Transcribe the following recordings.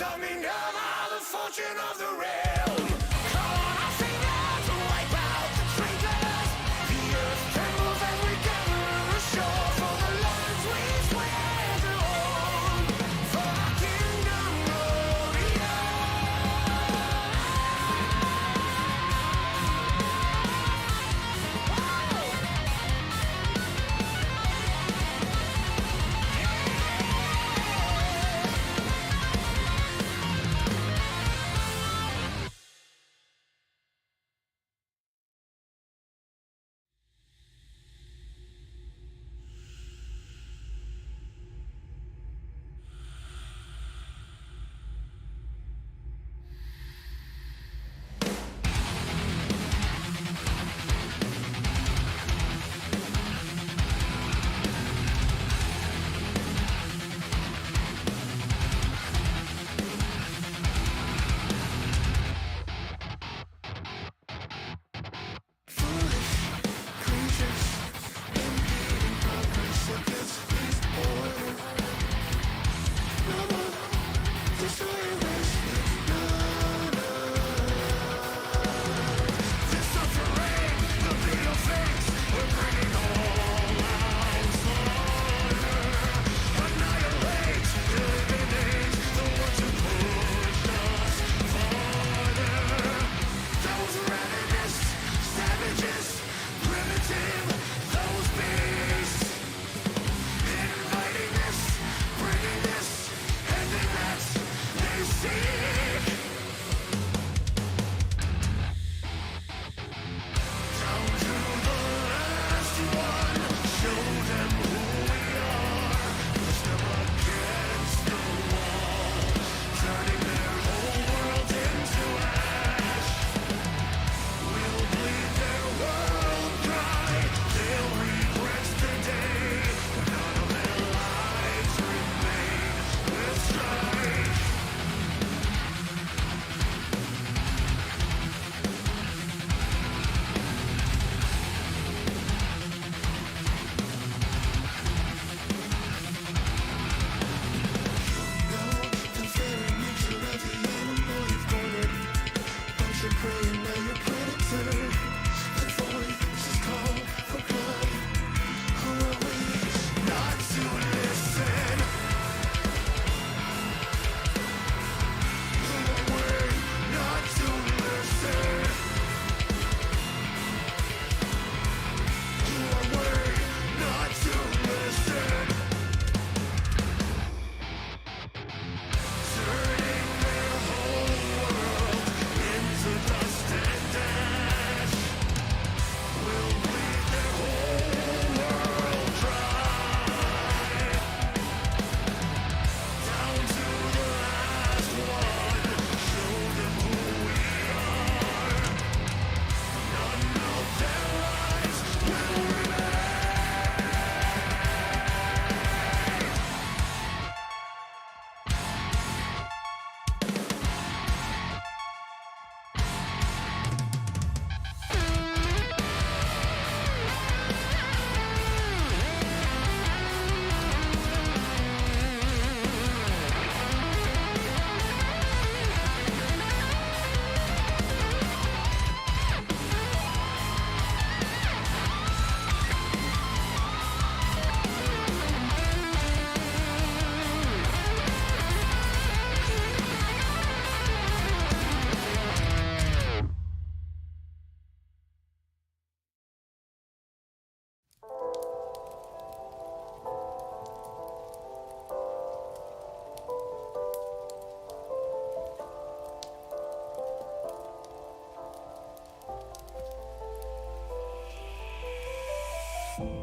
of me now, the fortune of the realm. Call on our savior to wipe out the traitors. The earth trembles as we gather ashore for the lands we swear to own. For our kingdom glorious.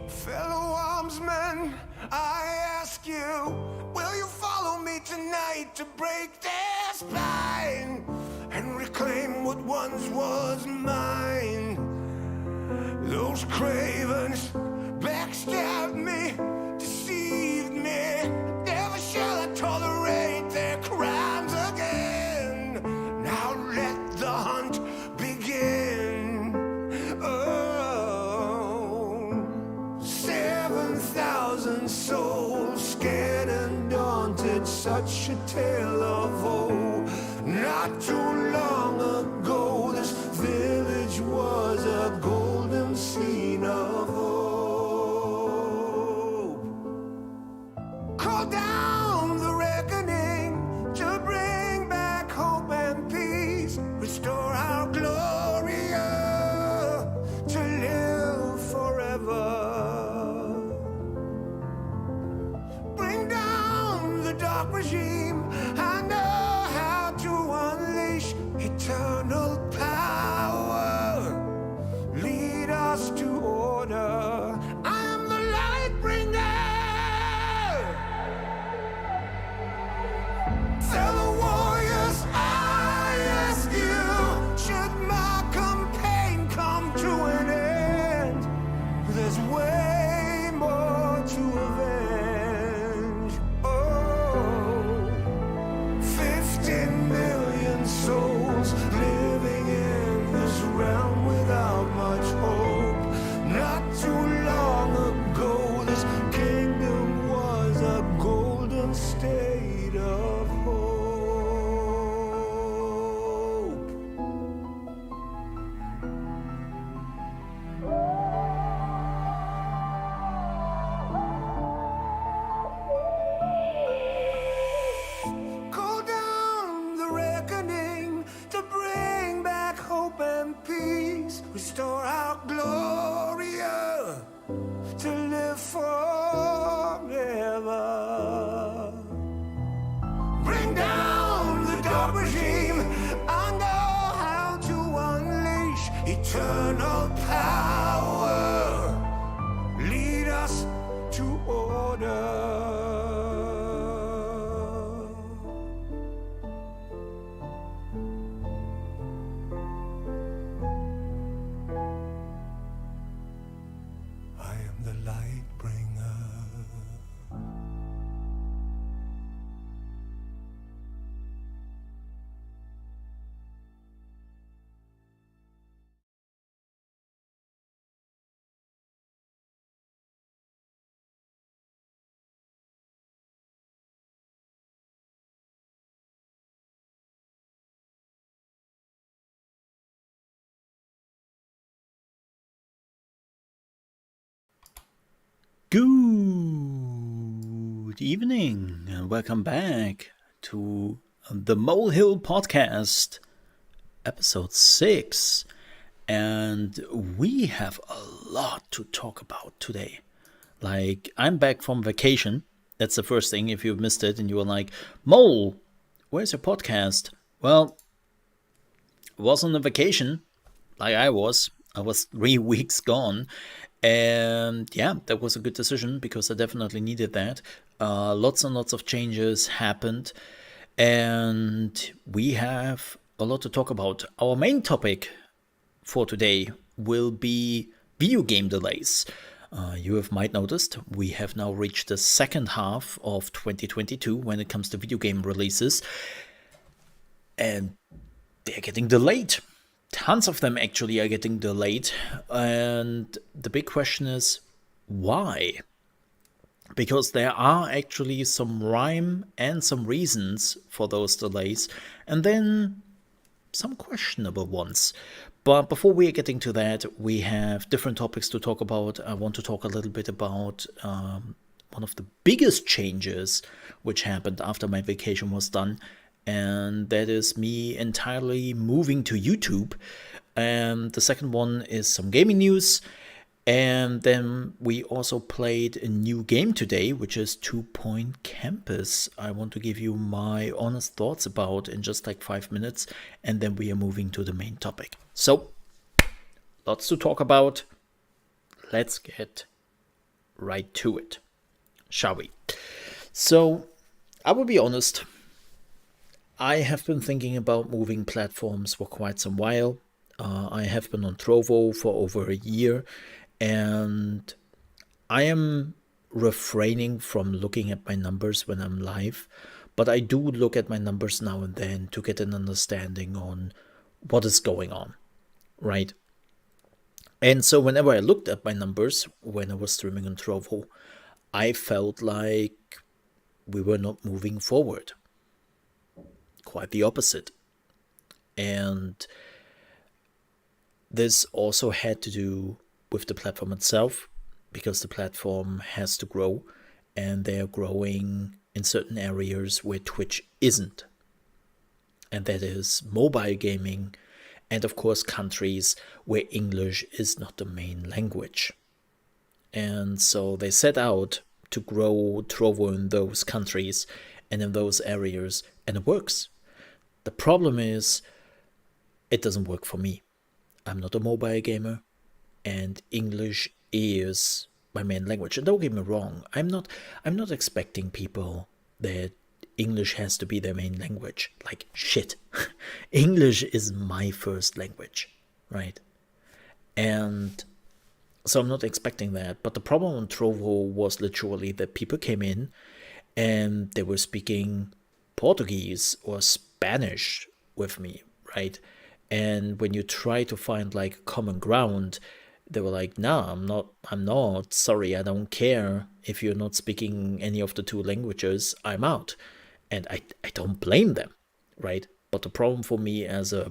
Fellow armsmen, I ask you, will you follow me tonight to break their spine and reclaim what once was mine? Those cravens backstabbed me, deceived me. Never shall I tolerate their crimes again. Now let the hunt begin. Oh, 7,000 souls scared and daunted, such such a tale of woe. Not too long ago, this village was a golden scene of hope. Call down the reckoning to bring back hope and peace. Restore our Gloria to live forever. Bring down the dark regime. I know how to unleash eternal power. Lead us to order. I am the light bringer. Fellow warriors, I ask you, should my campaign come to an end? There's way more to avenge. Oh, 15 million souls living in this realm without much hope. Not too long ago, this kingdom was a golden state of hope. Call down the reckoning to bring back hope and peace. Restore our Gloria to live forever. Bring down the dark regime. I know how to unleash eternal power. Lead us to order. I am the light bringer. Good evening and welcome back to the Molehill podcast, episode 6. And we have a lot to talk about today. Like, I'm back from vacation. That's the first thing. If you missed it and you were like, Mole, where's your podcast? Well, I was on a vacation, like I was. I was 3 weeks gone. And yeah, that was a good decision because I definitely needed that. Lots and lots of changes happened. And we have a lot to talk about. Our main topic for today will be video game delays. You might noticed we have now reached the second half of 2022 when it comes to video game releases. And they're getting delayed. Tons of them actually are getting delayed. And the big question is, why? Because there are actually some rhyme and some reasons for those delays, and then some questionable ones. But before we are getting to that, we have different topics to talk about. I want to talk a little bit about one of the biggest changes which happened after my vacation was done. And that is me entirely moving to YouTube. And the second one is some gaming news. And then we also played a new game today, which is 2 Point Campus. I want to give you my honest thoughts about in just like 5 minutes. And then we are moving to the main topic. So, lots to talk about. Let's get right to it, shall we? So, I will be honest. I have been thinking about moving platforms for quite some while. I have been on Trovo for over a year, and I am refraining from looking at my numbers when I'm live, but I do look at my numbers now and then to get an understanding on what is going on, right? And so whenever I looked at my numbers when I was streaming on Trovo, I felt like we were not moving forward. Quite the opposite. And this also had to do with the platform itself, because the platform has to grow, and they're growing in certain areas where Twitch isn't. And that is mobile gaming, and of course countries where English is not the main language. And so they set out to grow Trovo in those countries and in those areas, and it works. The problem is, it doesn't work for me. I'm not a mobile gamer, and English is my main language. And don't get me wrong, I'm not expecting people that English has to be their main language. Like, shit. English is my first language, right? And so I'm not expecting that. But the problem on Trovo was literally that people came in and they were speaking Portuguese or Spanish with me, right? And when you try to find like common ground, they were like, no, I'm not, sorry, I don't care. If you're not speaking any of the two languages, I'm out. And I don't blame them, right? But the problem for me as a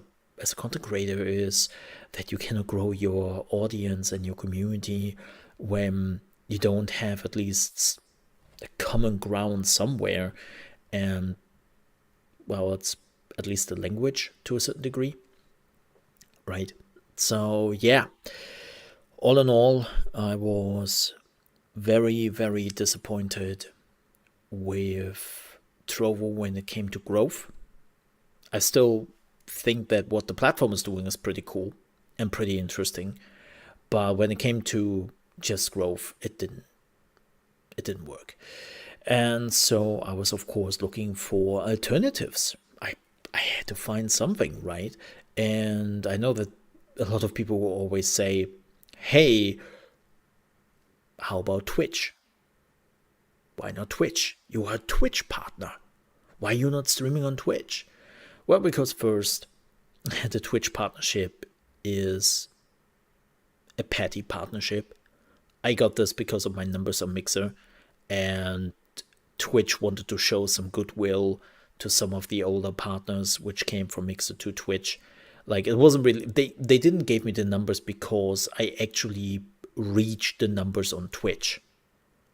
content creator is that you cannot grow your audience and your community when you don't have at least a common ground somewhere. And well, it's at least the language to a certain degree, right? So yeah, all in all, I was very, very disappointed with Trovo when it came to growth. I still think that what the platform is doing is pretty cool and pretty interesting, but when it came to just growth, it didn't work. And so I was, of course, looking for alternatives. I had to find something, right? And I know that a lot of people will always say, hey, how about Twitch? Why not Twitch? You are a Twitch partner. Why are you not streaming on Twitch? Well, because first, the Twitch partnership is a petty partnership. I got this because of my numbers on Mixer, and Twitch wanted to show some goodwill to some of the older partners which came from Mixer to Twitch. Like, it wasn't really, they didn't give me the numbers because I actually reached the numbers on Twitch.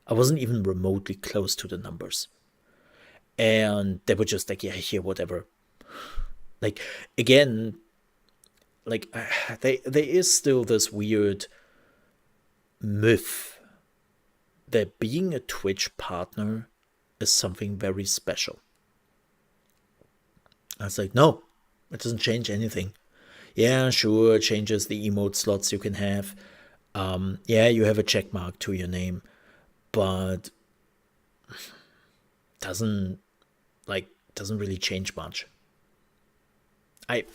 I wasn't even remotely close to the numbers. And they were just like, yeah, here, whatever. Like, again, like, there is still this weird myth that being a Twitch partner is something very special. I was like, no, it doesn't change anything. Yeah, sure, it changes the emote slots you can have. Yeah, you have a check mark to your name, but doesn't really change much. I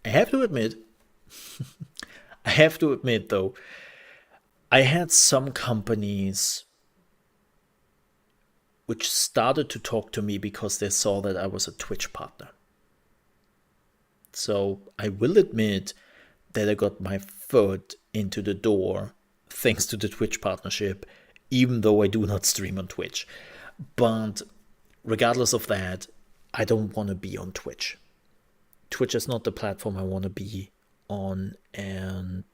have to admit, though, I had some companies which started to talk to me because they saw that I was a Twitch partner. So I will admit that I got my foot into the door thanks to the Twitch partnership, even though I do not stream on Twitch. But regardless of that, I don't want to be on Twitch. Twitch is not the platform I want to be on, and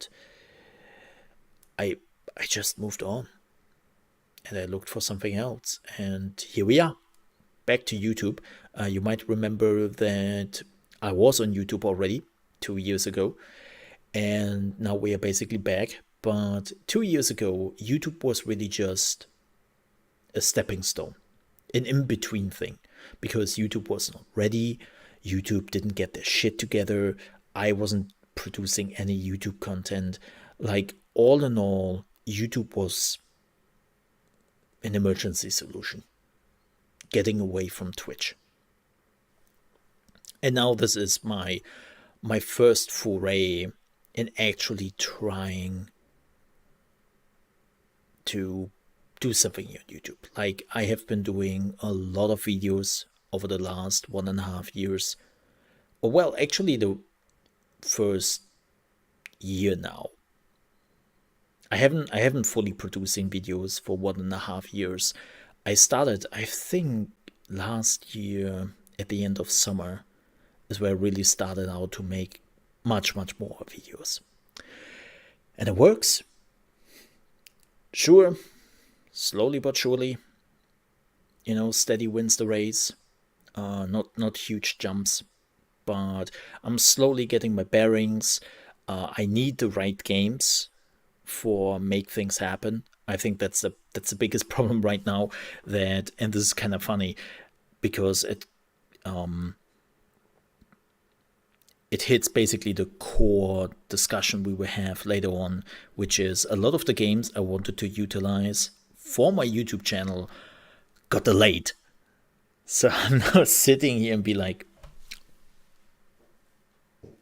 I just moved on. And I looked for something else, and here we are, back to YouTube. You might remember that I was on YouTube already 2 years ago, and now we are basically back. But 2 years ago, YouTube was really just a stepping stone, an in-between thing, because YouTube was not ready. YouTube didn't get their shit together. I wasn't producing any YouTube content. Like, all in all, YouTube was an emergency solution, getting away from Twitch. And now this is my first foray in actually trying to do something on YouTube. Like, I have been doing a lot of videos over the last 1.5 years. Well, actually the first year now. I haven't fully producing videos for 1.5 years. I started, I think, last year at the end of summer is where I really started out to make much more videos. And it works. Sure, slowly but surely, steady wins the race. Not huge jumps, but I'm slowly getting my bearings. I need the right games for make things happen. I think that's the biggest problem right now. And this is kind of funny because it hits basically the core discussion we will have later on, which is a lot of the games I wanted to utilize for my YouTube channel got delayed. So I'm now sitting here and be like,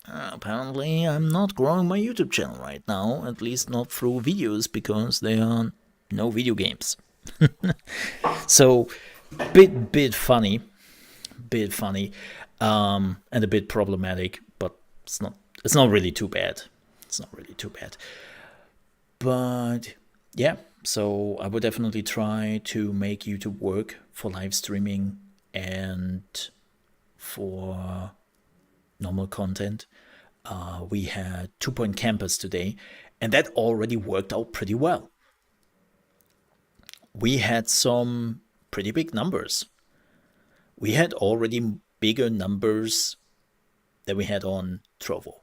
apparently I'm not growing my YouTube channel right now, at least not through videos, because there are no video games. So bit funny, and a bit problematic, but it's not really too bad. But yeah, so I would definitely try to make YouTube work for live streaming and for normal content. We had 2 Point Campus today, and that already worked out pretty well. We had some pretty big numbers. We had already bigger numbers than we had on Trovo.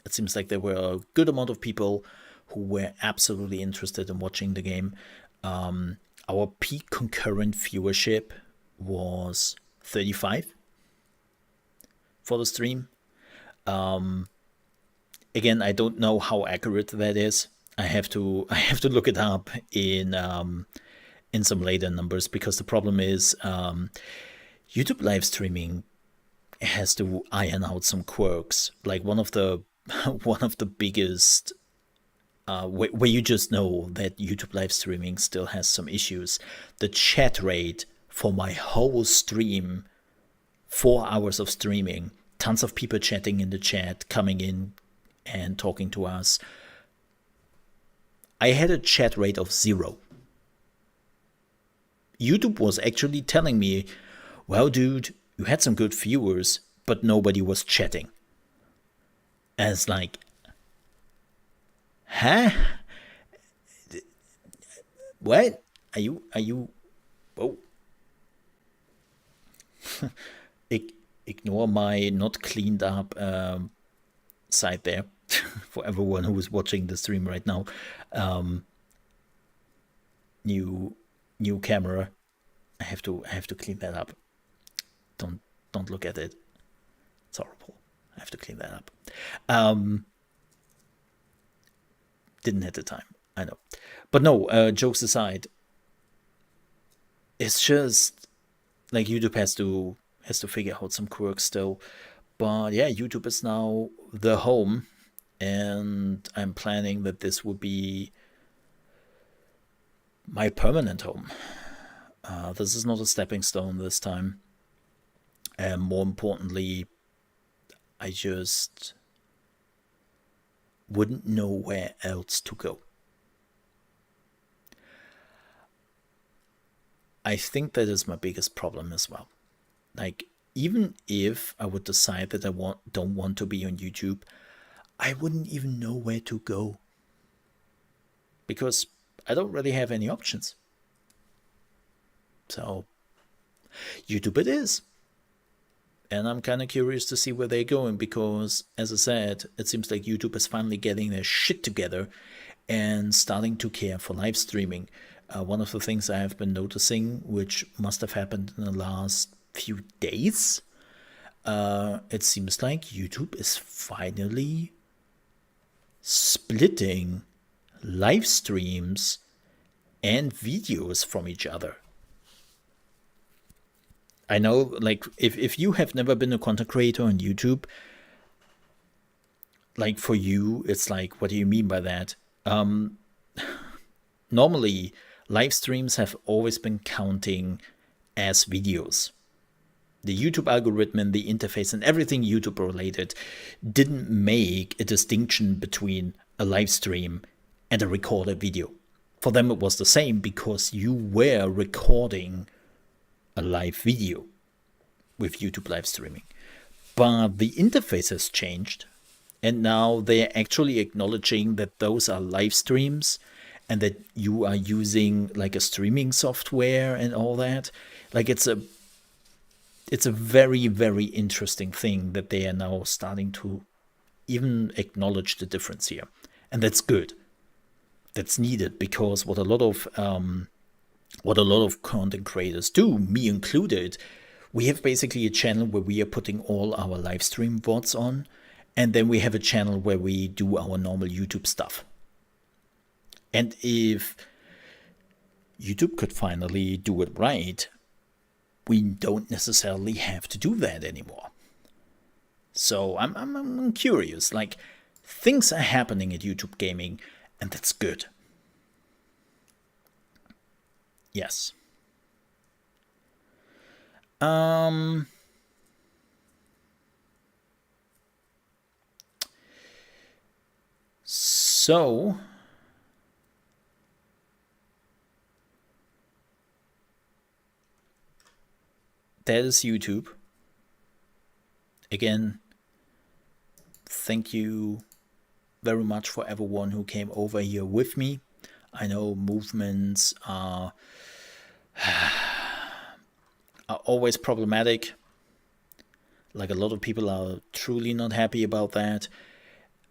It seems like there were a good amount of people who were absolutely interested in watching the game. Our peak concurrent viewership was 35 for the stream. Again, I don't know how accurate that is. I have to look it up in some later numbers, because the problem is YouTube live streaming has to iron out some quirks. Like one of the biggest where you just know that YouTube live streaming still has some issues. The chat rate for my whole stream, 4 hours of streaming, tons of people chatting in the chat, coming in and talking to us. I had a chat rate of 0. YouTube was actually telling me, well, dude, you had some good viewers, but nobody was chatting. And it's like, huh? What? Are you? Oh. Ignore my not cleaned up side there for everyone who is watching the stream right now. New camera. I have to clean that up. Don't look at it. It's horrible. I have to clean that up. Didn't have the time. I know. But no, jokes aside, it's just like YouTube has to figure out some quirks still. But yeah, YouTube is now the home, and I'm planning that this will be my permanent home. This is not a stepping stone this time. And more importantly, I just wouldn't know where else to go. I think that is my biggest problem as well. Like, even if I would decide that I don't want to be on YouTube, I wouldn't even know where to go, because I don't really have any options. So YouTube it is. And I'm kind of curious to see where they're going, because, as I said, it seems like YouTube is finally getting their shit together and starting to care for live streaming. One of the things I have been noticing, which must have happened in the last few days, it seems like YouTube is finally splitting live streams and videos from each other. I know, like, if you have never been a content creator on YouTube, like, for you, it's like, what do you mean by that? Normally, live streams have always been counting as videos. The YouTube algorithm and the interface and everything YouTube related didn't make a distinction between a live stream and a recorded video. For them, it was the same, because you were recording a live video with YouTube live streaming. But the interface has changed, and now they're actually acknowledging that those are live streams and that you are using like a streaming software and all that. Like it's a very, very interesting thing that they are now starting to even acknowledge the difference here. And that's good. That's needed, because what a lot of content creators do, me included, we have basically a channel where we are putting all our live stream VODs on, and then we have a channel where we do our normal YouTube stuff. And if YouTube could finally do it right, we don't necessarily have to do that anymore. So I'm curious, like, things are happening at YouTube Gaming, and that's good. Yes. So that is YouTube. Again, thank you very much for everyone who came over here with me. I know movements are always problematic. Like, a lot of people are truly not happy about that.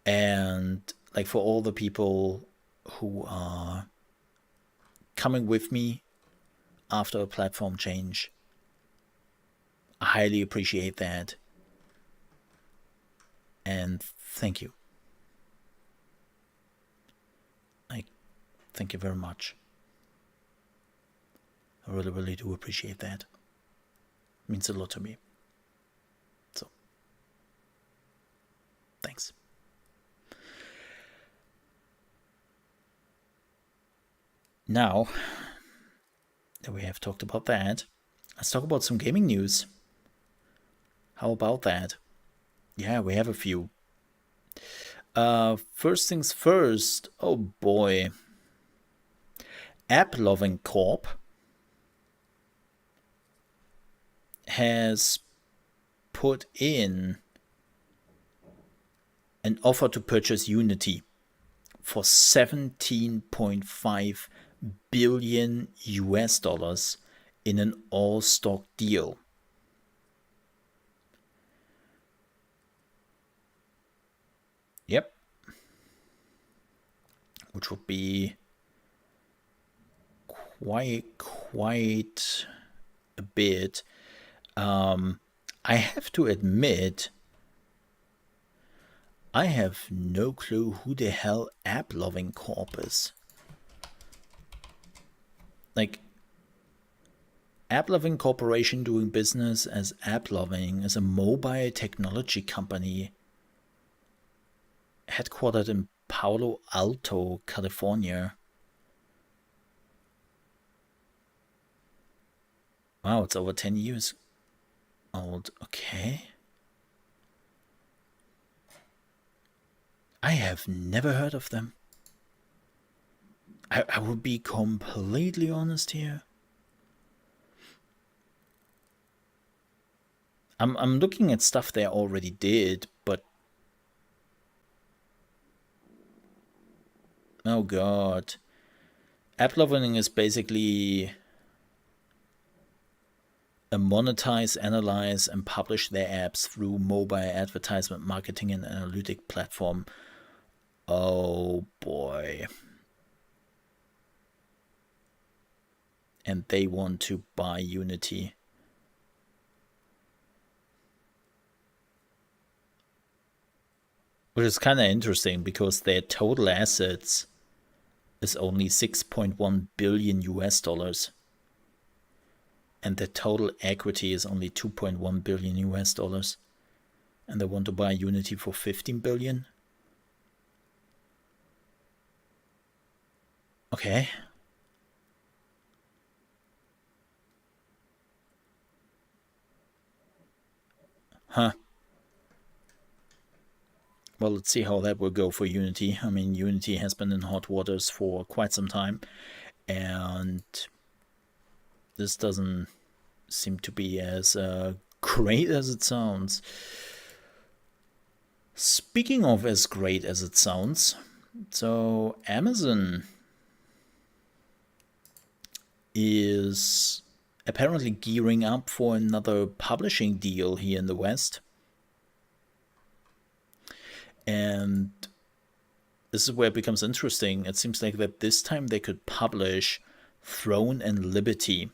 And like, for all the people who are coming with me after a platform change, I highly appreciate that. And thank you. Thank you very much. I really, really do appreciate that. It means a lot to me. So, thanks. Now that we have talked about that, let's talk about some gaming news. How about that? Yeah, we have a few. First things first. Oh boy. AppLovin Corp has put in an offer to purchase Unity for $17.5 billion in an all-stock deal. Yep. Which would be quite a bit. I have to admit, I have no clue who the hell AppLovin Corp is. Like, AppLovin Corporation, doing business as AppLovin, is a mobile technology company headquartered in Palo Alto, California. Wow, it's over 10 years old. Okay. I have never heard of them. I will be completely honest here. I'm looking at stuff they already did, but oh god. AppLovin is basically a monetize, analyze, and publish their apps through mobile advertisement marketing and analytic platform. Oh boy. And they want to buy Unity. Which is kind of interesting, because their total assets is only $6.1 billion. And their total equity is only $2.1 billion. And they want to buy Unity for $15 billion. Okay. Huh. Well, let's see how that will go for Unity. I mean, Unity has been in hot waters for quite some time, and this doesn't seem to be as great as it sounds. Speaking of as great as it sounds, so Amazon is apparently gearing up for another publishing deal here in the West. And this is where it becomes interesting. It seems like that this time they could publish Throne and Liberty.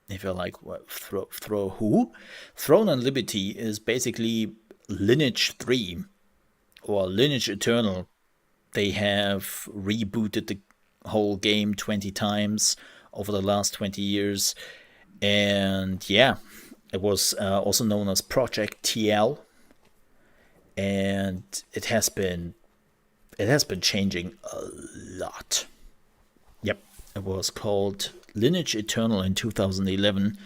If you're like, what, throw who? Throne and Liberty is basically Lineage 3 or Lineage Eternal. They have rebooted the whole game 20 times over the last 20 years. And yeah, it was also known as Project TL. And it has been changing a lot. Yep, it was called Lineage Eternal in 2011,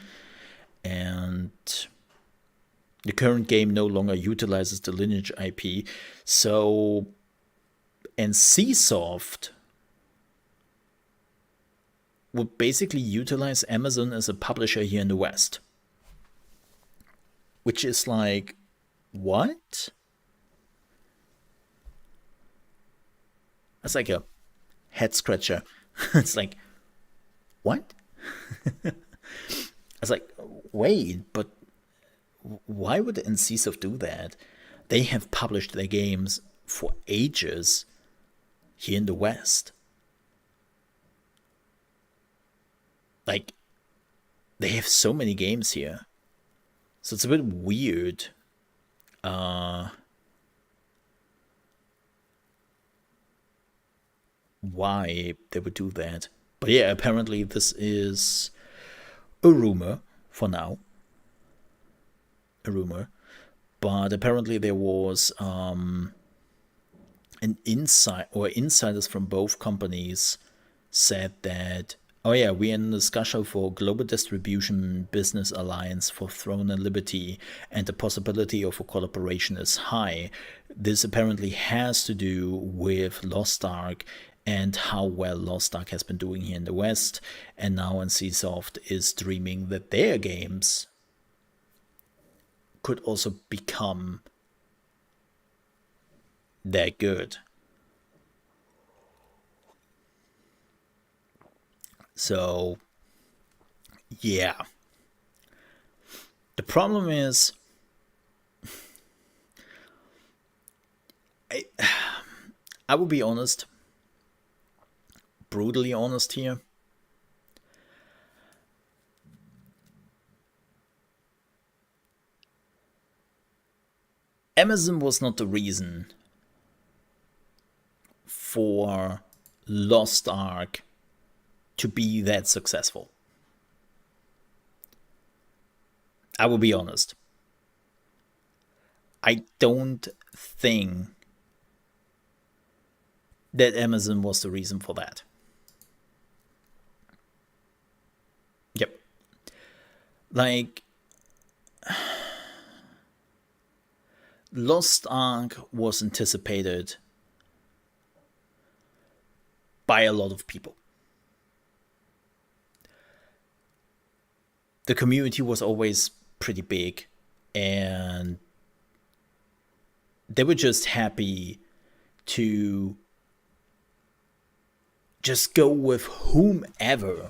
and the current game no longer utilizes the Lineage IP. So, NCSoft would basically utilize Amazon as a publisher here in the West, which is like, what? That's like a head scratcher. It's like, what? I was like, wait, but why would NCSoft do that? They have published their games for ages here in the West. Like, they have so many games here. So it's a bit weird. Why they would do that. But yeah, apparently this is a rumor for now. A rumor. But apparently there was an insiders from both companies said that, oh yeah, we're in discussion for global distribution business alliance for Throne and Liberty, and the possibility of a collaboration is high. This apparently has to do with Lost Ark and how well Lost Ark has been doing here in the West. And now NCSoft is dreaming that their games could also become that good. So, yeah. The problem is, I will be honest, brutally honest here. Amazon was not the reason for Lost Ark to be that successful. I will be honest. I don't think that Amazon was the reason for that. Yep. Like, Lost Ark was anticipated by a lot of people. The community was always pretty big, and they were just happy to just go with whomever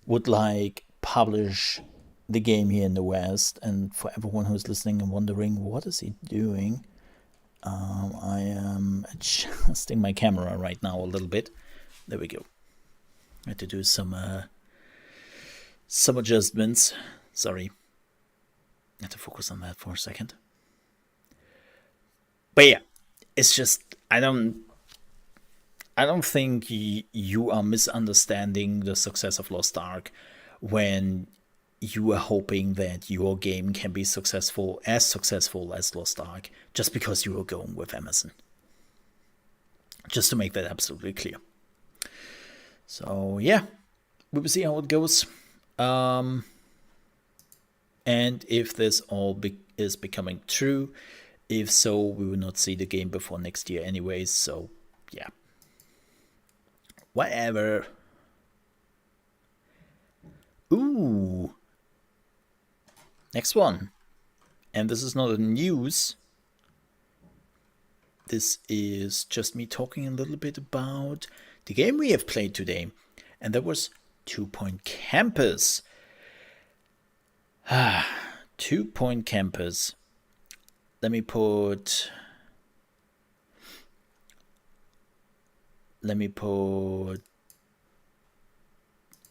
would like publish the game here in the West. And for everyone who's listening and wondering, what is he doing? I am adjusting my camera right now a little bit. There we go. I had to do some adjustments. Sorry. I had to focus on that for a second. But yeah, it's just, I don't think you are misunderstanding the success of Lost Ark when you are hoping that your game can be successful as Lost Ark just because you are going with Amazon. Just to make that absolutely clear. So yeah, we will see how it goes. And if this all is becoming true, If so, we will not see the game before next year anyways, so yeah. Whatever. Ooh. Next one. And this is not a news. This is just me talking a little bit about the game we have played today. And that was 2 Point Campus. 2 Point Campus. Let me put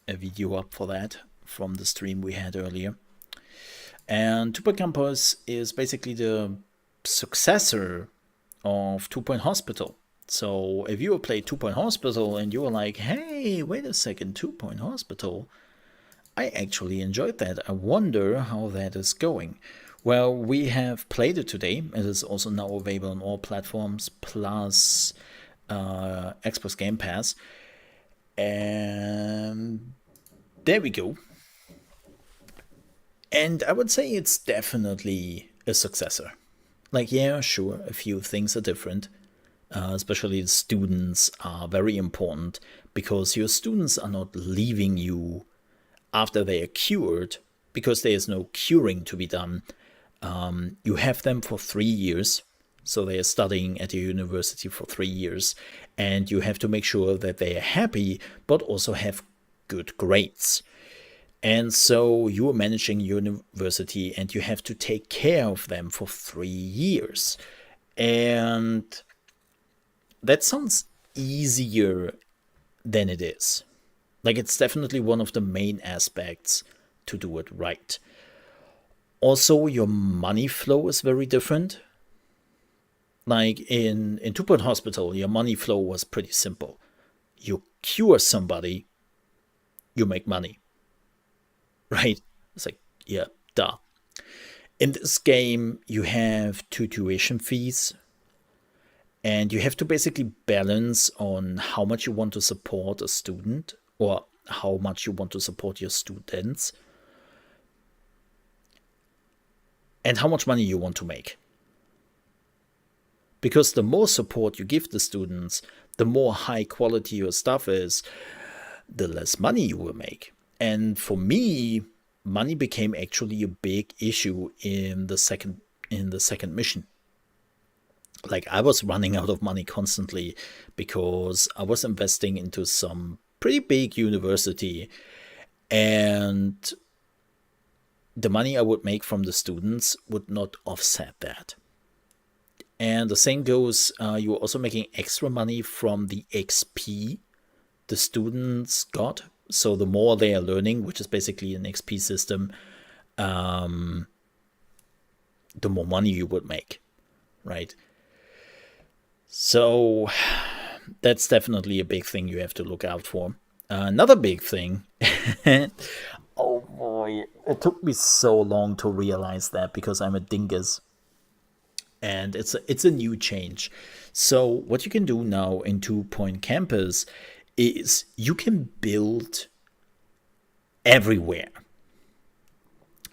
a video up for that from the stream we had earlier. And 2 Point Campus is basically the successor of 2 Point Hospital. So if you played 2 Point Hospital and you were like, hey, wait a second, 2 Point Hospital, I actually enjoyed that. I wonder how that is going. Well, we have played it today. It is also now available on all platforms, plus Xbox Game Pass. And there we go. And I would say it's definitely a successor. Like, yeah, sure, a few things are different. Especially the students are very important, because your students are not leaving you after they are cured, because there is no curing to be done. You have them for 3 years, so they are studying at your university for 3 years, and you have to make sure that they are happy, but also have good grades. And so you are managing university, and you have to take care of them for 3 years. And that sounds easier than it is. Like, it's definitely one of the main aspects to do it right. Also, your money flow is very different. Like in 2 Point Hospital, your money flow was pretty simple. You cure somebody, you make money. Right? It's like, yeah, duh. In this game, you have 2 tuition fees, and you have to basically balance on how much you want to support a student, or how much you want to support your students, and how much money you want to make. Because the more support you give the students, the more high quality your stuff is, the less money you will make. And for me, money became actually a big issue in the second mission. Like, I was running out of money constantly because I was investing into some pretty big university, and the money I would make from the students would not offset that. And the same goes, you were also making extra money from the XP the students got. So the more they are learning, which is basically an XP system, the more money you would make, right? So that's definitely a big thing you have to look out for. Another big thing, oh boy, it took me so long to realize that, because I'm a dingus. And it's a new change. So what you can do now in 2 Point Campus is you can build everywhere.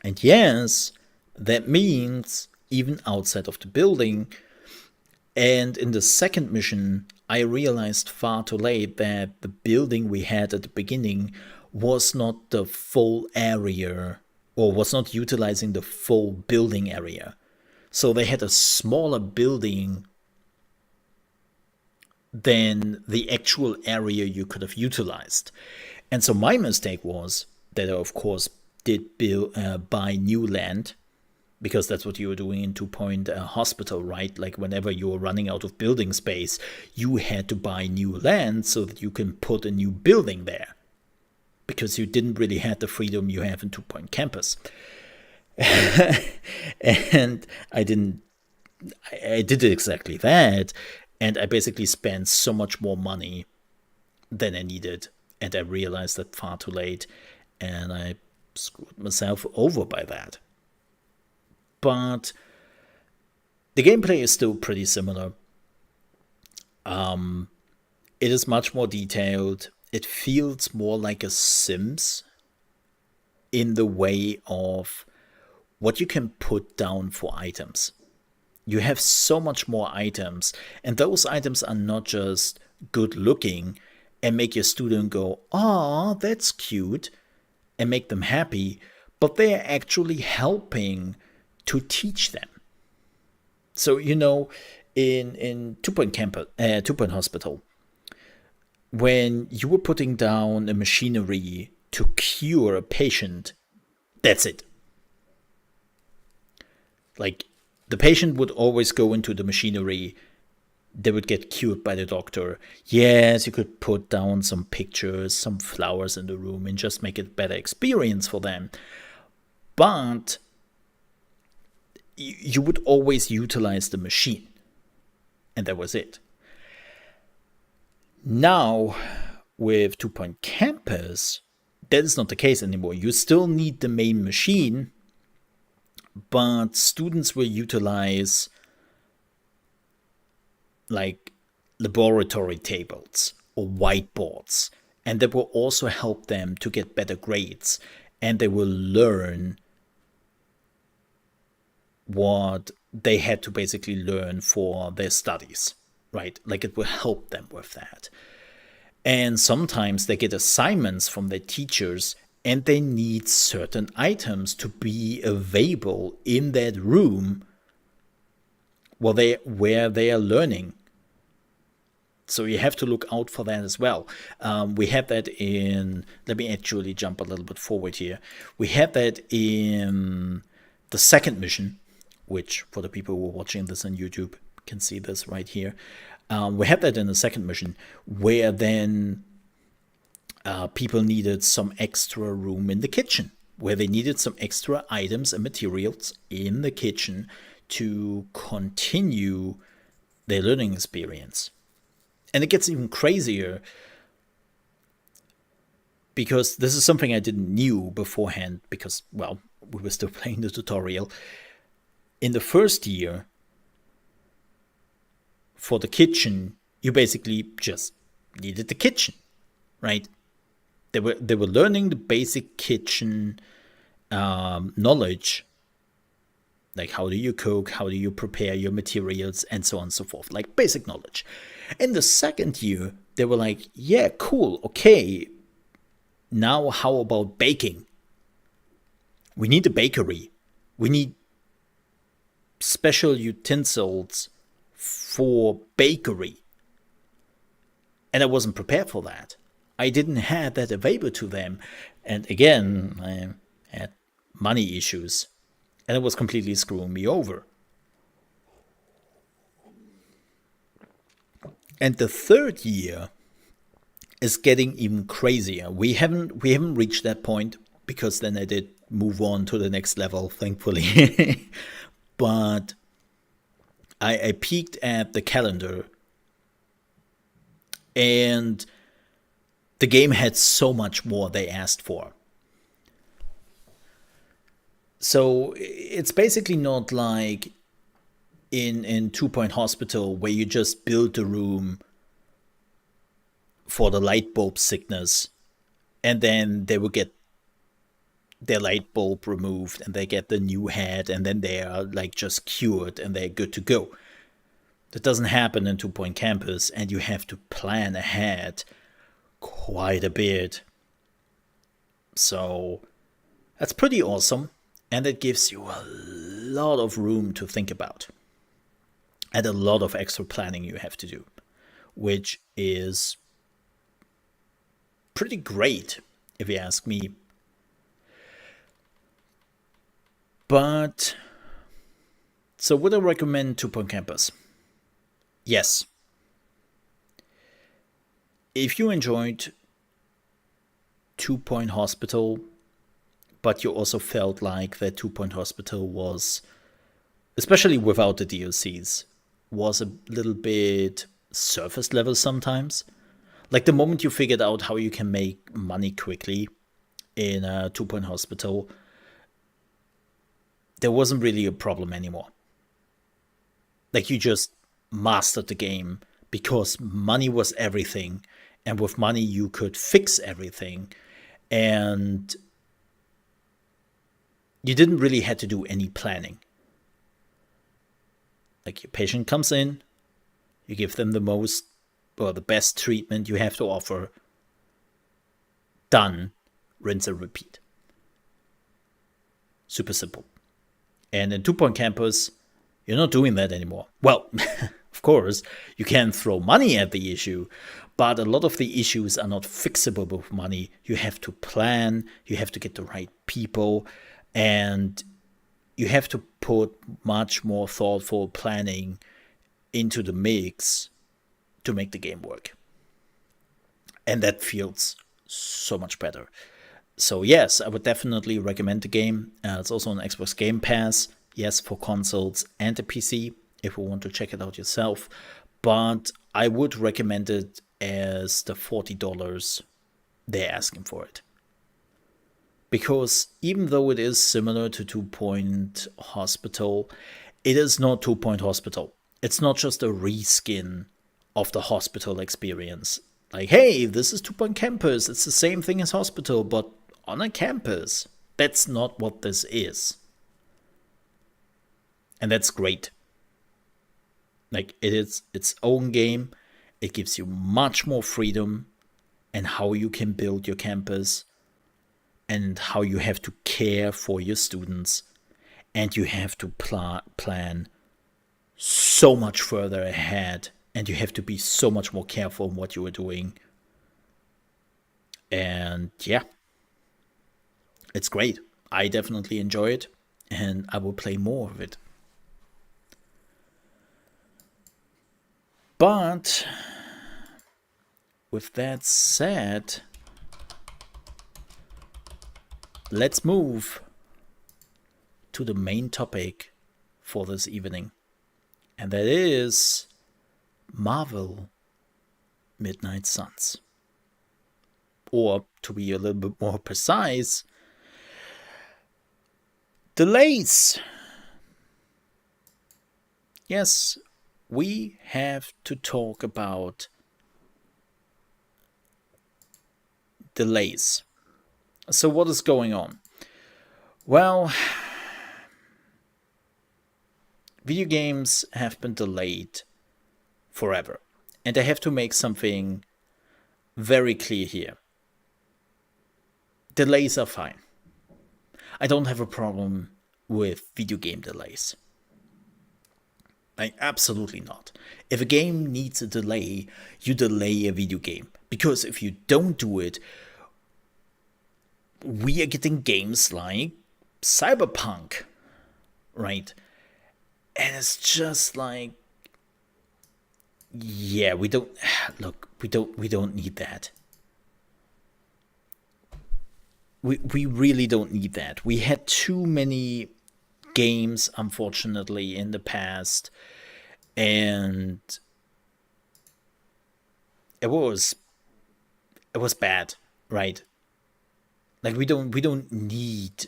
And yes, that means even outside of the building. And in the second mission, I realized far too late that the building we had at the beginning was not the full area, or was not utilizing the full building area. So they had a smaller building than the actual area you could have utilized. And so my mistake was that I, of course, did buy new land, because that's what you were doing in 2 Point Hospital, right? Like, whenever you were running out of building space, you had to buy new land so that you can put a new building there, because you didn't really have the freedom you have in 2 Point Campus. And I did exactly that, and I basically spent so much more money than I needed, and I realized that far too late, and I screwed myself over by that. But the gameplay is still pretty similar. It is much more detailed. It feels more like a Sims in the way of what you can put down for items. You have so much more items, and those items are not just good looking and make your student go, "Ah, that's cute," and make them happy, but they are actually helping to teach them. So, in Two Point Hospital, when you were putting down a machinery to cure a patient, that's it. Like, the patient would always go into the machinery, they would get cured by the doctor. Yes, you could put down some pictures, some flowers in the room, and just make it a better experience for them. But you would always utilize the machine. And that was it. Now, with 2 Point Campus, that is not the case anymore. You still need the main machine, but students will utilize like laboratory tables or whiteboards, and that will also help them to get better grades, and they will learn what they had to basically learn for their studies, right? Like, it will help them with that. And sometimes they get assignments from their teachers and they need certain items to be available in that room where they are learning. So you have to look out for that as well. We have that in, let me actually jump a little bit forward here. We have that in the second mission, which for the people who are watching this on YouTube can see this right here. We have that in the second mission where then people needed some extra room in the kitchen, where they needed some extra items and materials in the kitchen to continue their learning experience. And it gets even crazier because this is something I didn't knew beforehand because, well, we were still playing the tutorial. In the first year, for the kitchen, you basically just needed the kitchen, right? They were learning the basic kitchen knowledge, like how do you cook, how do you prepare your materials, and so on and so forth, like basic knowledge. In the second year, they were like, yeah, cool, okay. Now how about baking? We need a bakery. We need special utensils for bakery. And I wasn't prepared for that. I didn't have that available to them. And again, I had money issues. And it was completely screwing me over. And the third year is getting even crazier. We haven't reached that point because then I did move on to the next level, thankfully. But I peeked at the calendar and the game had so much more they asked for. So it's basically not like in 2 Point Hospital where you just build a room for the light bulb sickness and then they will get their light bulb removed and they get the new head and then they are like just cured and they're good to go. That doesn't happen in 2 Point Campus, and you have to plan ahead quite a bit. So that's pretty awesome, and it gives you a lot of room to think about and a lot of extra planning you have to do, which is pretty great if you ask me. But so would I recommend 2 Point Campus? Yes. If you enjoyed 2 Point Hospital, but you also felt like that 2 Point Hospital was, especially without the DLCs, was a little bit surface level sometimes. Like the moment you figured out how you can make money quickly in a 2 Point Hospital, there wasn't really a problem anymore. Like you just mastered the game because money was everything, and with money you could fix everything, and you didn't really have to do any planning. Like, your patient comes in, you give them the best treatment you have to offer. Done. Rinse and repeat. Super simple. And in 2 Point Campus, you're not doing that anymore. Well, of course, you can throw money at the issue, but a lot of the issues are not fixable with money. You have to plan, you have to get the right people, and you have to put much more thoughtful planning into the mix to make the game work. And that feels so much better. So yes, I would definitely recommend the game. It's also on Xbox Game Pass. Yes, for consoles and the PC, if you want to check it out yourself. But I would recommend it as the $40 they're asking for it. Because even though it is similar to 2 Point Hospital, it is not 2 Point Hospital. It's not just a reskin of the hospital experience. Like, hey, this is 2 Point Campus. It's the same thing as Hospital, but on a campus. That's not what this is. And that's great. Like, it is its own game. It gives you much more freedom and how you can build your campus and how you have to care for your students. And you have to plan so much further ahead. And you have to be so much more careful in what you are doing. And yeah, it's great. I definitely enjoy it. And I will play more of it. But with that said, let's move to the main topic for this evening. And that is Marvel Midnight Suns. Or, to be a little bit more precise, delays. Yes, we have to talk about delays. So what is going on? Well, video games have been delayed forever. And I have to make something very clear here. Delays are fine. I don't have a problem with video game delays. Absolutely not. If a game needs a delay, you delay a video game. Because if you don't do it, we are getting games like Cyberpunk, right? And it's just like, yeah, we don't need that. We really don't need that. We had too many games, unfortunately, in the past, and it was bad, right? Like, we don't need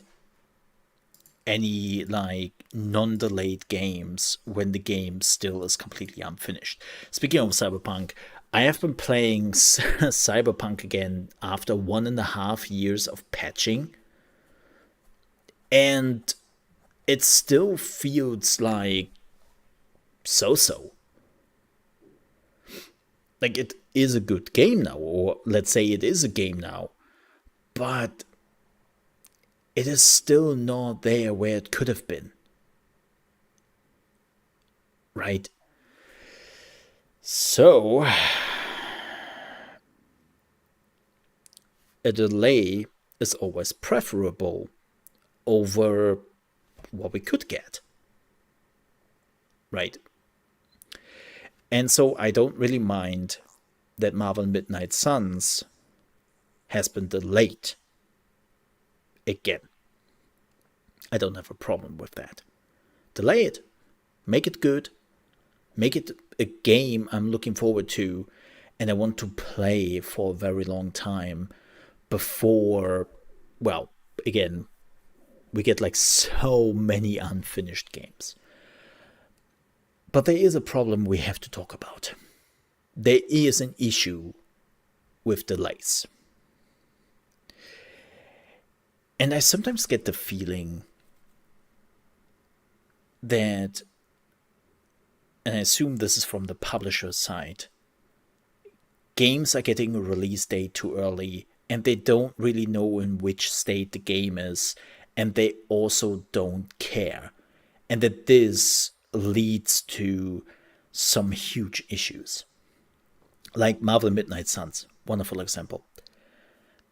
any like non-delayed games when the game still is completely unfinished. Speaking of Cyberpunk, I have been playing Cyberpunk again after 1.5 years of patching, and it still feels like so-so. Like, it is a good game now, or let's say it is a game now, but it is still not there where it could have been. Right? So, a delay is always preferable over what we could get. Right? And so I don't really mind that Marvel Midnight Suns has been delayed again. I don't have a problem with that. Delay it. Make it good. Make it a game I'm looking forward to and I want to play for a very long time before, well, again, we get like so many unfinished games. But there is a problem we have to talk about. There is an issue with delays. And I sometimes get the feeling that and I assume this is from the publisher's side, games are getting a release date too early, and they don't really know in which state the game is, and they also don't care. And that this leads to some huge issues. Like Marvel Midnight Suns, wonderful example.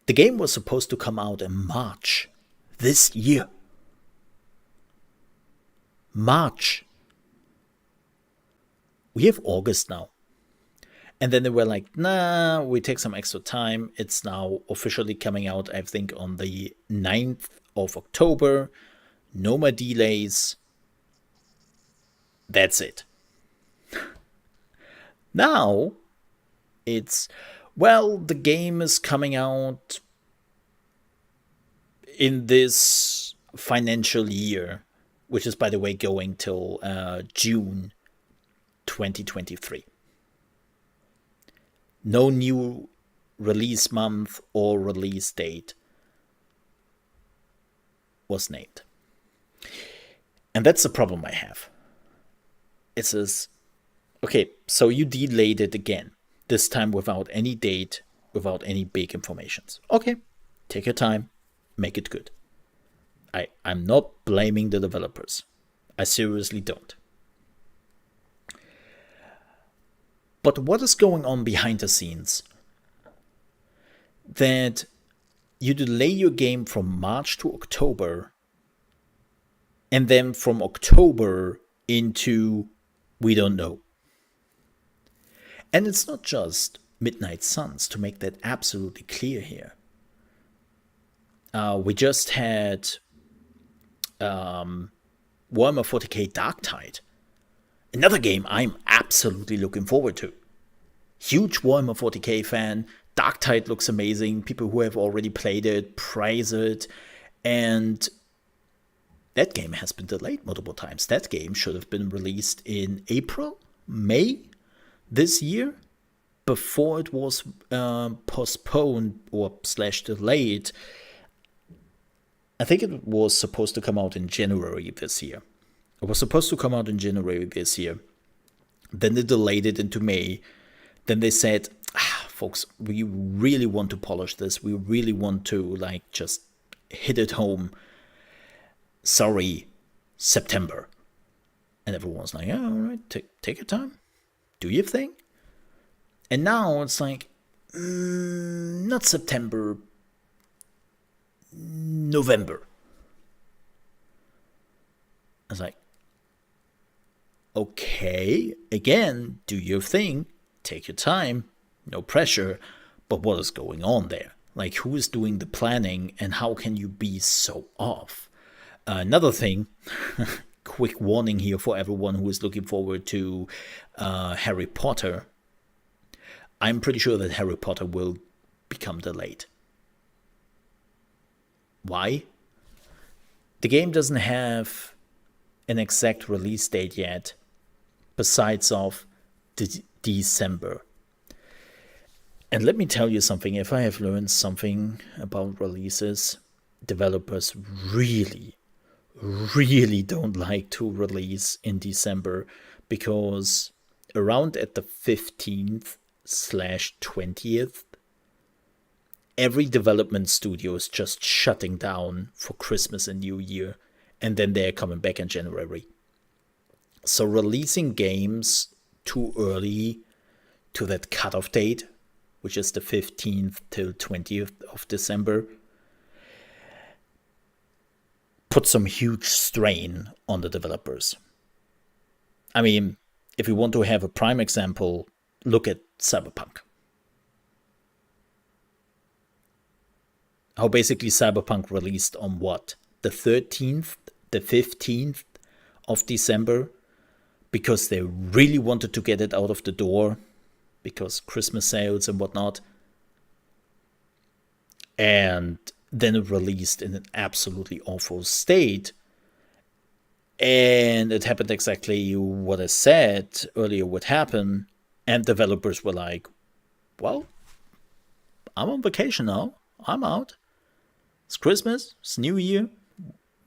The game was supposed to come out in March this year. March. We have August now. And then they were like, nah, we take some extra time. It's now officially coming out, I think, on the 9th of October. No more delays. That's it. Now, it's, well, the game is coming out in this financial year, which is, by the way, going till June 2023. No new release month or release date was named. And that's the problem I have. It says, okay, so you delayed it again, this time without any date, without any big informations. Okay, take your time, make it good. I'm not blaming the developers. I seriously don't. But what is going on behind the scenes? That you delay your game from March to October, and then from October into we don't know. And it's not just Midnight Suns, to make that absolutely clear here. We just had Warhammer 40k Darktide. Another game I'm absolutely looking forward to. Huge Warhammer 40k fan. Darktide looks amazing. People who have already played it praise it. And that game has been delayed multiple times. That game should have been released in April, May this year, before it was postponed or / delayed. I think it was supposed to come out in January this year. It was supposed to come out in January this year. Then they delayed it into May. Then they said, folks, we really want to polish this. We really want to just hit it home. Sorry, September. And everyone's like, yeah, all right, take your time. Do your thing. And now it's like, not September, November. I was like, okay, again, do your thing, take your time, no pressure, but what is going on there? Like, who is doing the planning, and how can you be so off? Another thing, quick warning here for everyone who is looking forward to Harry Potter. I'm pretty sure that Harry Potter will become delayed. Why? The game doesn't have an exact release date yet, besides of December. And let me tell you something, if I have learned something about releases, developers really don't like to release in December, because around at the 15th / 20th, every development studio is just shutting down for Christmas and New Year, and then they're coming back in January. So releasing games too early to that cutoff date, which is the 15th till 20th of December, put some huge strain on the developers. I mean, if you want to have a prime example, look at Cyberpunk. How basically Cyberpunk released on what? The 13th, the 15th of December, because they really wanted to get it out of the door, because Christmas sales and whatnot. And then it released in an absolutely awful state. And it happened exactly what I said earlier would happen. And developers were like, well, I'm on vacation now. I'm out. It's Christmas. It's New Year.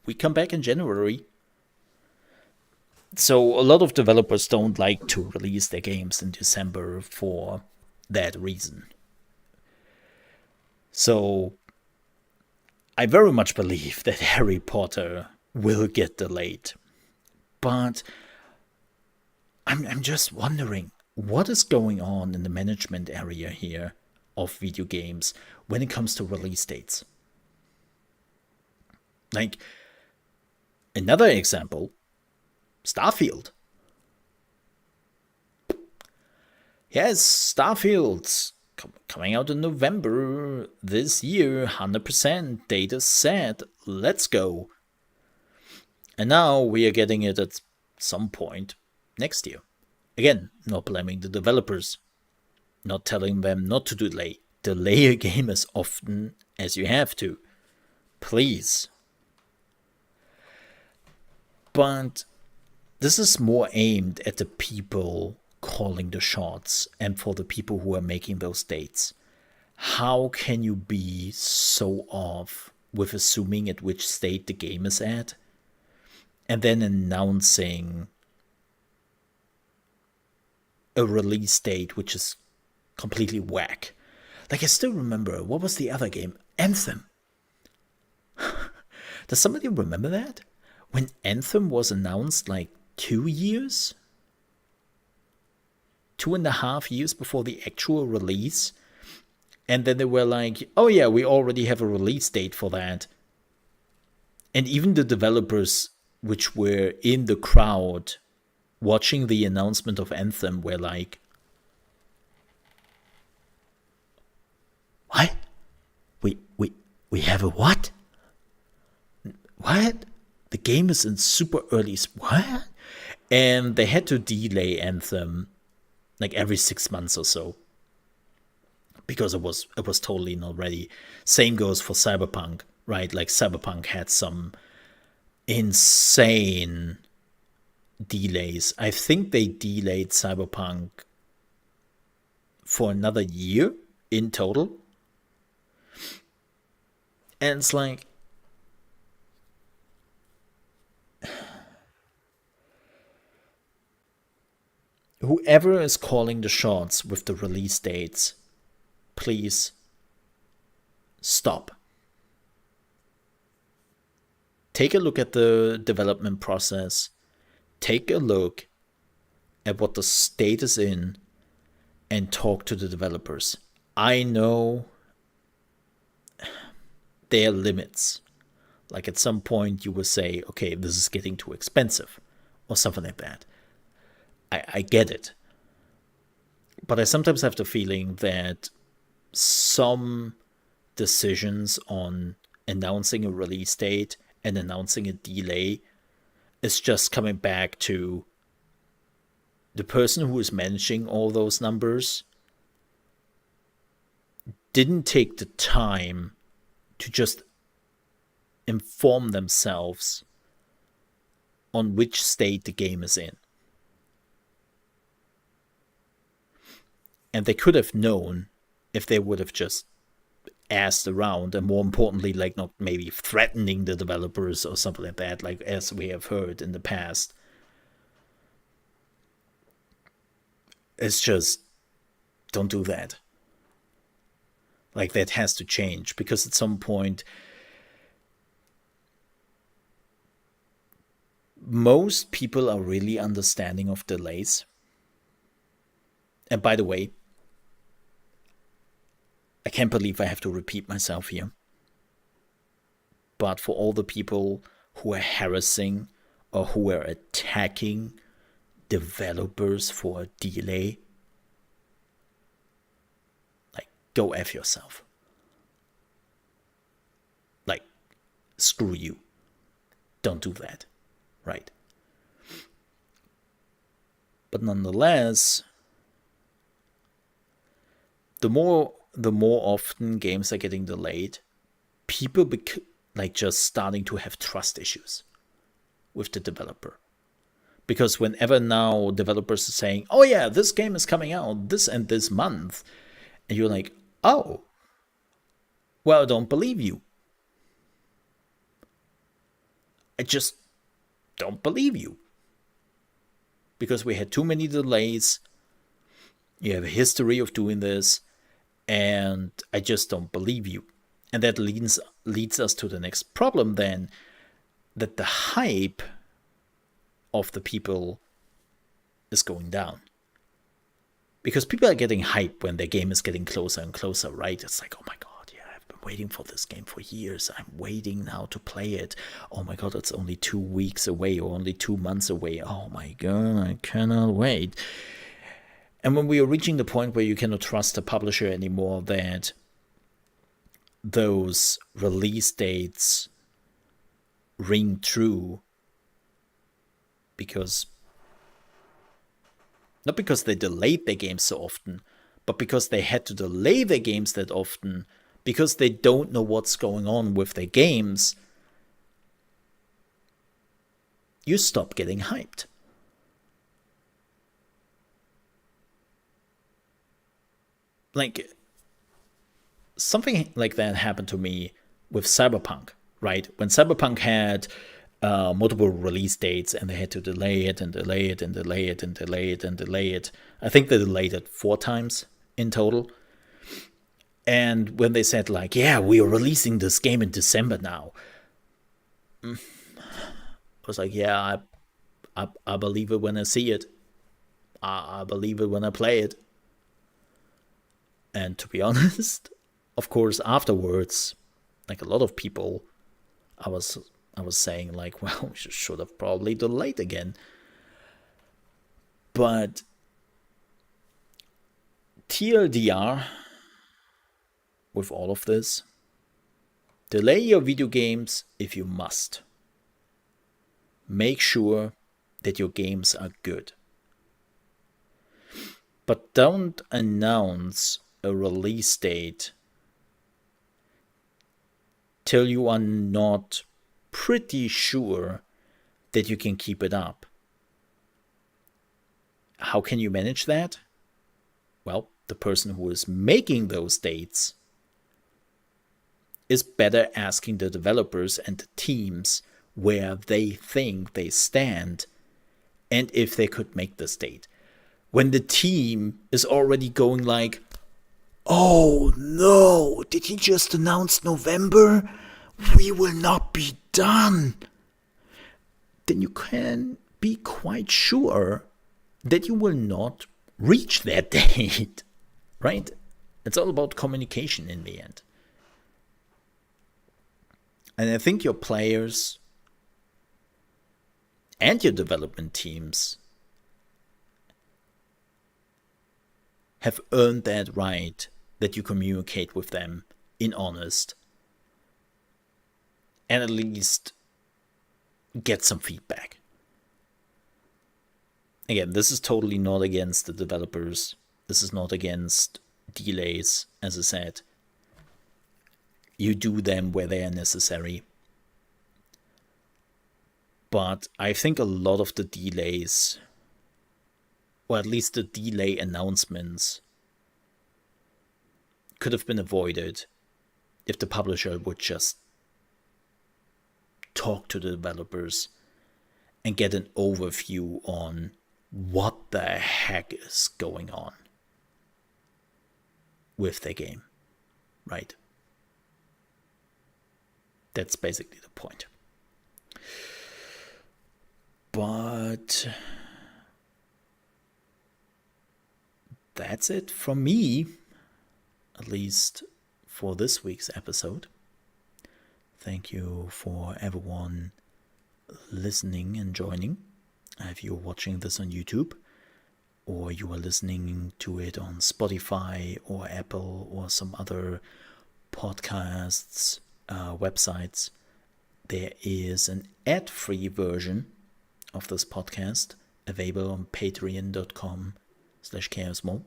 We come back in January. So a lot of developers don't like to release their games in December for that reason. So I very much believe that Harry Potter will get delayed. But I'm just wondering what is going on in the management area here of video games when it comes to release dates. Like, another example, Starfield. Yes, Starfield's coming out in November this year, 100%. Data set, let's go. And now we are getting it at some point next year. Again, not blaming the developers, not telling them not to delay. Delay a game as often as you have to. Please. But this is more aimed at the people calling the shots and for the people who are making those dates. How can you be so off with assuming at which state the game is at and then announcing a release date which is completely whack? Like, I still remember, what was the other game? Anthem. Does somebody remember that? When Anthem was announced like 2 years? 2.5 years before the actual release. And then they were like, oh yeah, we already have a release date for that. And even the developers which were in the crowd watching the announcement of Anthem were like, what? We have a what? What? The game is in super early. What? And they had to delay Anthem like every 6 months or so because it was totally not ready. Same goes for Cyberpunk, right? Like, Cyberpunk had some insane delays. I think they delayed Cyberpunk for another year in total. And it's like, whoever is calling the shots with the release dates, please stop. Take a look at the development process. Take a look at what the state is in and talk to the developers. I know there are limits. Like, at some point you will say, okay, this is getting too expensive or something like that. I get it. But I sometimes have the feeling that some decisions on announcing a release date and announcing a delay is just coming back to the person who is managing all those numbers didn't take the time to just inform themselves on which state the game is in. And they could have known if they would have just asked around, and more importantly, like, not maybe threatening the developers or something like that, like as we have heard in the past. It's just, don't do that. Like, that has to change, because at some point most people are really understanding of delays. And by the way, I can't believe I have to repeat myself here. But for all the people who are harassing or who are attacking developers for a delay, like, go F yourself. Like, screw you. Don't do that, right? But nonetheless, the more often games are getting delayed, people like just starting to have trust issues with the developer. Because whenever now developers are saying, oh yeah, this game is coming out this and this month, and you're like, oh, well, I don't believe you. I just don't believe you. because we had too many delays. You have a history of doing this, and I just don't believe you. And that leads us to the next problem then, that the hype of the people is going down. Because people are getting hyped when their game is getting closer and closer, right? It's like, oh my god, yeah, I've been waiting for this game for years. I'm waiting now to play it. Oh my god, it's only 2 weeks away or only 2 months away. Oh my god, I cannot wait. And when we are reaching the point where you cannot trust a publisher anymore, that those release dates ring true, because not because they delayed their games so often, but because they had to delay their games that often, because they don't know what's going on with their games, you stop getting hyped. Like, something like that happened to me with Cyberpunk, right? When Cyberpunk had multiple release dates and they had to delay it and delay it and delay it and delay it and delay it. I think they delayed it 4 times in total. And when they said, like, yeah, we are releasing this game in December now, I was like, yeah, I believe it when I see it. I believe it when I play it. And to be honest, of course, afterwards, like a lot of people, I was saying, like, well, we should have probably delayed again. But TLDR with all of this, delay your video games if you must. Make sure that your games are good. But don't announce a release date till you are not pretty sure that you can keep it up. How can you manage that? Well, the person who is making those dates is better asking the developers and the teams where they think they stand and if they could make this date. When the team is already going like, oh no, did he just announce November? We will not be done. Then you can be quite sure that you will not reach that date, right? It's all about communication in the end. And I think your players and your development teams have earned that right, that you communicate with them in honest and at least get some feedback. Again, this is totally not against the developers. This is not against delays, as I said. You do them where they are necessary. But I think a lot of the delays, or at least the delay announcements, could have been avoided if the publisher would just talk to the developers and get an overview on what the heck is going on with their game, right? That's basically the point. But that's it from me, at least for this week's episode. Thank you for everyone listening and joining. If you're watching this on YouTube, or you are listening to it on Spotify or Apple or some other podcasts, websites, there is an ad-free version of this podcast available on patreon.com/ChaosMole.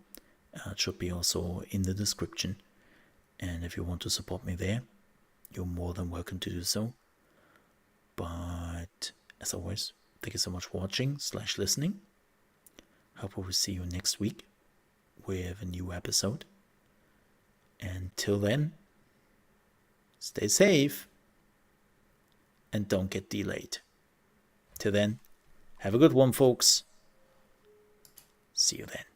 It should be also in the description. And if you want to support me there, you're more than welcome to do so. But as always, thank you so much for watching/listening. Hope we will see you next week with a new episode. Until then, stay safe and don't get delayed. Till then, have a good one, folks. See you then.